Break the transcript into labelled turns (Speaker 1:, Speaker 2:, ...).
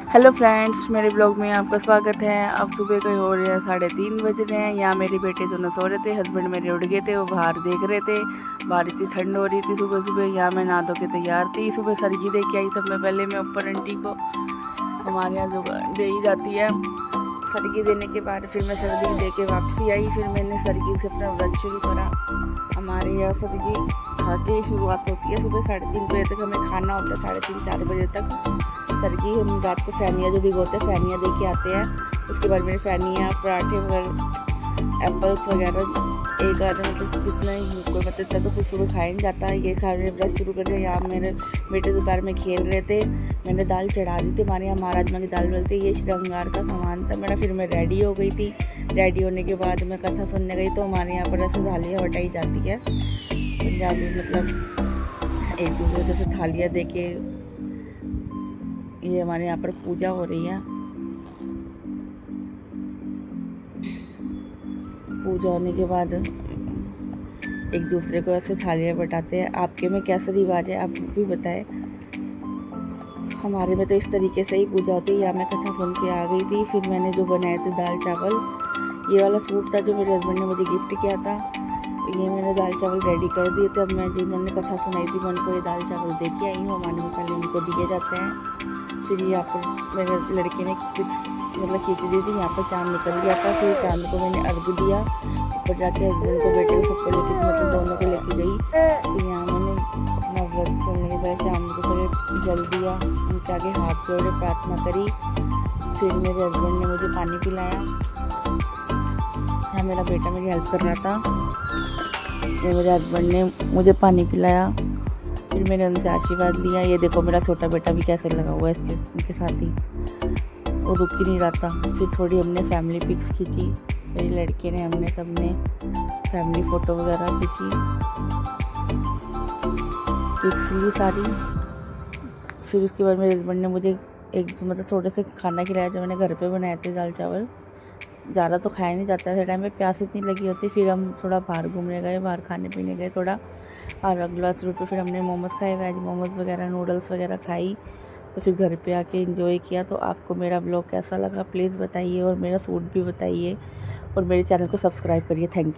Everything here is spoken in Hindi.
Speaker 1: हेलो फ्रेंड्स, मेरे ब्लॉग में आपका स्वागत है। अब सुबह के हो रहे हैं 3:30 बज रहे हैं। यहाँ मेरे बेटे दोनों सो रहे थे, हस्बैंड मेरे उठ गए थे, वो बाहर देख रहे थे। बाहर इतनी ठंड हो रही थी सुबह सुबह। यहाँ मैं नहा धो के तैयार थी। सुबह सरगी दे के आई सबसे पहले मैं ऊपर आंटी को, हमारे यहाँ जो दे ही जाती है। सरगी देने के बाद फिर मैं सर्दी दे के वापसी आई। फिर मैंने सरगी से अपना व्रत शुरू करा। हमारे यहाँ सरगी खा के शुरुआत होती है। सुबह 3:30 बजे तक हमें खाना होता है, 3:30-4 बजे तक सरगी। हम रात को फैनिया जो भिगोते हैं फैनिया दे के आते हैं। उसके बाद मेरे फैनिया पराठे वगैरह एप्पल्स वगैरह एक आधा मतलब कितना ही कोई मतलब इतना तो कुछ सुबह खाया नहीं जाता। ये खाने ब्रश शुरू कर दिया। यहाँ मेरे बेटे दोपहर में खेल रहे थे। मैंने दाल चढ़ा दी थी। हमारे यहाँ महाराजमा की दाल मिलती है। ये श्रृंगार का सामान था मेरा। फिर मैं रेडी हो गई थी। रेडी होने के बाद मैं कथा सुनने गई। तो हमारे यहाँ पर ऐसे थालियाँ बटाई जाती है पंजाबी, मतलब एक दूसरे से थालियाँ दे के। ये हमारे यहाँ पर पूजा हो रही है। पूजा होने के बाद एक दूसरे को ऐसे थालियाँ बटाते हैं। आपके में कैसा रिवाज है आप भी बताएं। हमारे में तो इस तरीके से ही पूजा होती है। यहाँ मैं कथा सुन के आ गई थी। फिर मैंने जो बनाए थे दाल चावल, ये वाला सूट था जो मेरे हस्बैंड ने मुझे गिफ्ट किया था। ये मैंने दाल चावल रेडी कर दिए थे। अब मैं जिन्होंने कथा सुनाई थी मैं उनको ये दाल चावल दे के आई हूँ। हमारे में पहले उनको दिए जाते हैं। फिर यहाँ पर मेरे लड़के ने मतलब खींच दी थी। यहाँ पर चाँद निकल गया था। फिर चाँद को मैंने अर्घ दिया। ऊपर जाके हस्बैंड को बेटे को सबको लेके मतलब दोनों को लेके गई। फिर यहाँ मैंने अपना व्रत करने के बाद चाँद को पहले जल दिया, उनके आगे हाथ जोड़े प्रार्थना करी। फिर मेरे हस्बैंड ने मुझे पानी पिलाया। यहाँ मेरा बेटा मेरी हेल्प कर रहा था। ये मेरे हस्बैंड ने मुझे पानी पिलाया। फिर मैंने उनसे आशीर्वाद लिया। ये देखो मेरा छोटा बेटा भी कैसे लगा हुआ है उनके साथ ही, वो रुक ही नहीं रहा था। फिर थोड़ी हमने फैमिली पिक्स खींची। मेरी लड़के ने हमने सबने फैमिली फ़ोटो वगैरह खींची, पिक्स ली सारी। फिर उसके बाद मेरे हस्बैंड ने मुझे एक मतलब थोड़े से खाना खिलाया जो मैंने घर पे बनाए थे, दाल चावल। ज़्यादा तो खाया नहीं जाता ऐसे टाइम पे, प्यास इतनी लगी होती। फिर हम थोड़ा बाहर घूमने गए, बाहर खाने पीने गए थोड़ा। और ग्लास रूट पे फिर हमने मोमोज खाए, वेज मोमोज वगैरह, नूडल्स वगैरह खाई। तो फिर घर पे आके एंजॉय किया। तो आपको मेरा ब्लॉग कैसा लगा प्लीज़ बताइए, और मेरा सूट भी बताइए, और मेरे चैनल को सब्सक्राइब करिए। Thank you.